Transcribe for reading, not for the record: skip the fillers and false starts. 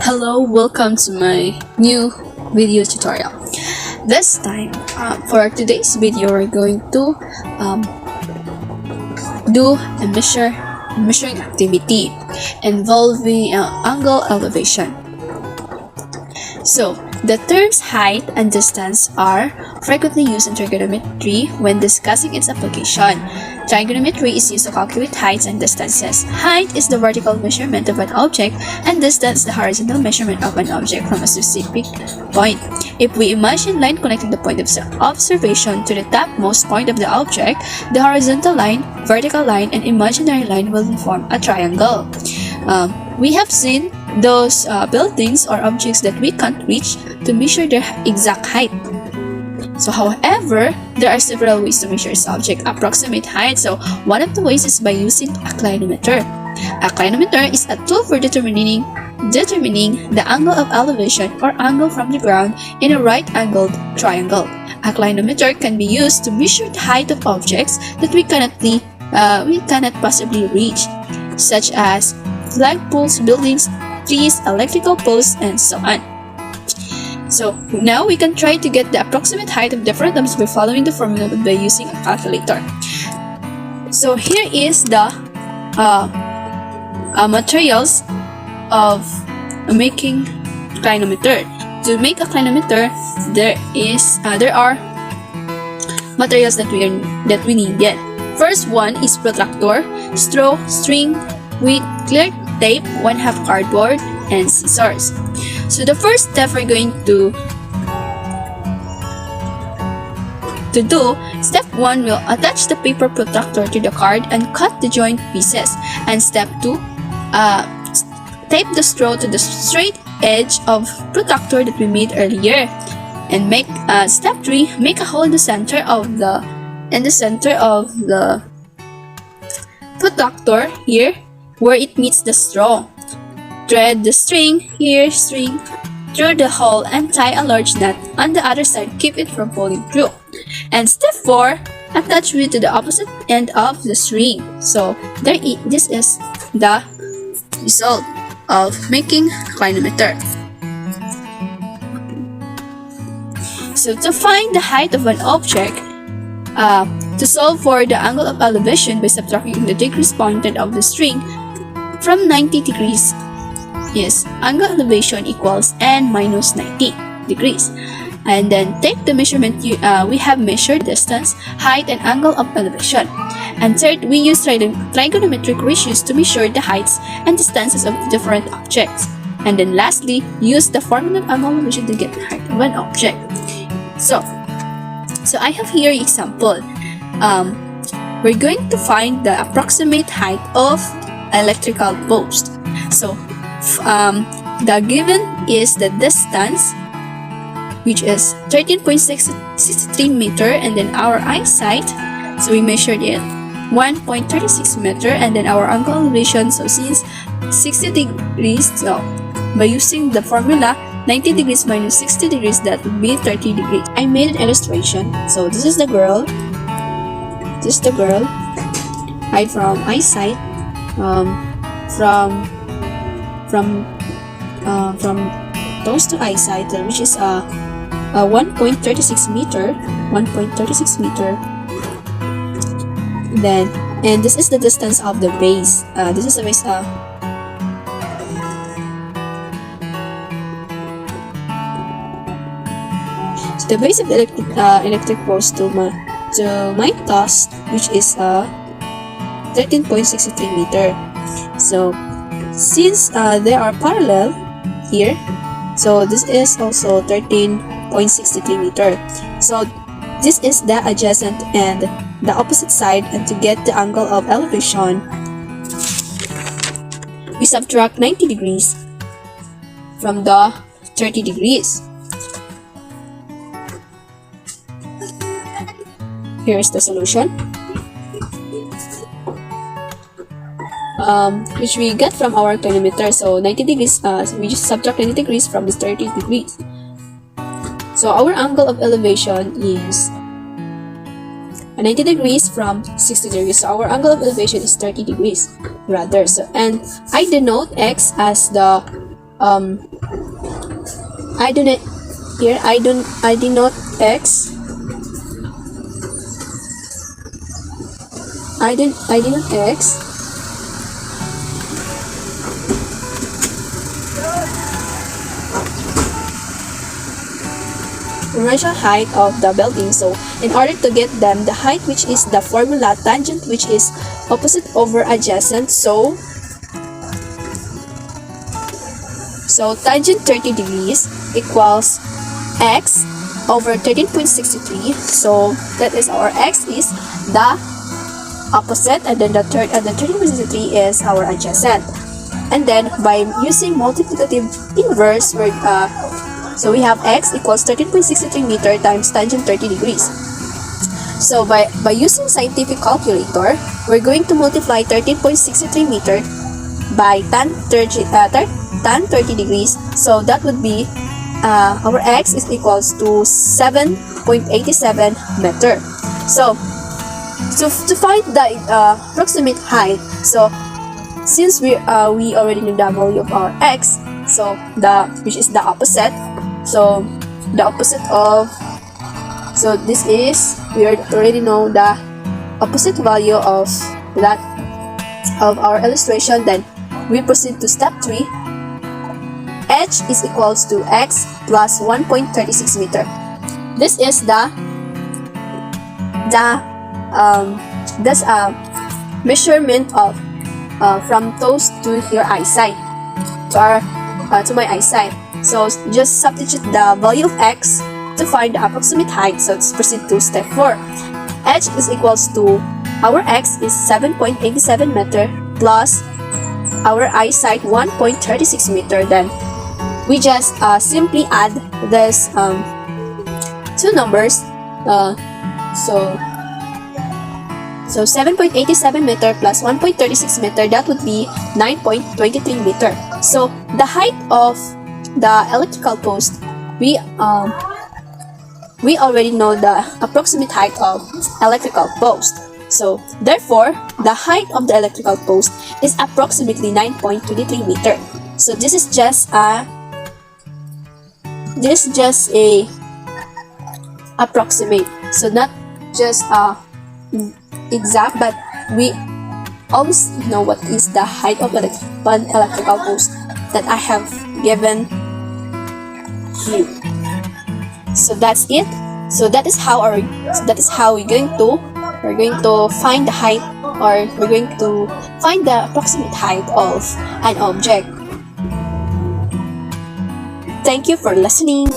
Hello, welcome to my new video tutorial. This time, for today's video, we're going to do a measuring activity involving angle elevation. So, the terms height and distance are frequently used in trigonometry when discussing its application. Trigonometry is used to calculate heights and distances. Height is the vertical measurement of an object, and distance the horizontal measurement of an object from a specific point. If we imagine line connecting the point of observation to the topmost point of the object, the horizontal line, vertical line, and imaginary line will form a triangle. We have seen those buildings or objects that we can't reach to measure their exact height. So, however, there are several ways to measure its object approximate height. So, one of the ways is by using a clinometer. A clinometer is a tool for determining the angle of elevation or angle from the ground in a right-angled triangle. A clinometer can be used to measure the height of objects that we cannot possibly reach, such as flagpoles, buildings, trees, electrical posts, and so on. So now we can try to get the approximate height of different objects by following the formula by using a calculator. So here is the materials of making clinometer. To make a clinometer, there are materials that we needed. First one is protractor, straw, string, with clear tape, 1/2 cardboard, and scissors. So the first step we're going to do, step 1, we'll attach the paper protractor to the card and cut the joint pieces. And step 2, tape the straw to the straight edge of protractor that we made earlier. And step 3, make a hole in the center of the protractor here, where it meets the straw. Thread the string through the hole and tie a large knot on the other side, keep it from falling through. And step 4, attach it to the opposite end of the string. So this is the result of making clinometer. So to find the height of an object, to solve for the angle of elevation by subtracting the degrees pointed of the string from 90 degrees, yes, angle elevation equals n minus 90 degrees. And then take the measurement we have measured distance, height, and angle of elevation. And third, we use trigonometric ratios to measure the heights and distances of different objects. And then lastly, use the formula of angle elevation to get the height of an object. So I have here an example. We're going to find the approximate height of electrical post. So the given is the distance, which is 13.63 meter, and then our eyesight, so we measured it 1.36 meter, and then our angle elevation, so since 60 degrees, so by using the formula 90 degrees minus 60 degrees, that would be 30 degrees. I made an illustration. So this is the girl, height from eyesight, from toes to eyesight, which is 1.36 meter. Then, and this is the distance of the base. This is the base. So the base of the electric post to my toes, which is 13.63 meter. So since they are parallel here, so this is also 13.63 meter. So this is the adjacent and the opposite side, and to get the angle of elevation, we subtract 90 degrees from the 30 degrees. Here is the solution. which we get from our clinometer. So 90 degrees, we just subtract 90 degrees from this 30 degrees. So our angle of elevation is 90 degrees from 60 degrees. So our angle of elevation is 30 degrees rather. So, and I denote x as the I denote x. I denote x initial height of the building. So in order to get them the height, which is the formula tangent, which is opposite over adjacent, so tangent 30 degrees equals x over 13.63. So that is our x is the opposite, and then the 13.63 is our adjacent. And then by using multiplicative inverse, so we have x equals 13.63 meter times tangent 30 degrees. So by using scientific calculator, we're going to multiply 13.63 meter by tan 30 degrees. So that would be our x is equals to 7.87 meter. So to find the approximate height, so since we already know the value of our x, so which is the opposite, so the opposite of, so this is, we already know the opposite value of that of our illustration. Then we proceed to step 3. H is equals to x plus 1.36 meter. This is that's a measurement of from toes to your eyesight, to my eyesight. So just substitute the value of x to find the approximate height. So let's proceed to step 4. H is equals to, our x is 7.87 meter plus our eyesight 1.36 meter. Then we just simply add this two numbers. So 7.87 meter plus 1.36 meter, that would be 9.23 meter. So the height of the electrical post, we already know the approximate height of electrical post. So therefore, the height of the electrical post is approximately 9.23 meter. So this is just a approximate. So not just exact, but we always know what is the height of an electrical post that I have given you. So that's it. So that is how we're going to find the height, or we're going to find the approximate height of an object. Thank you for listening.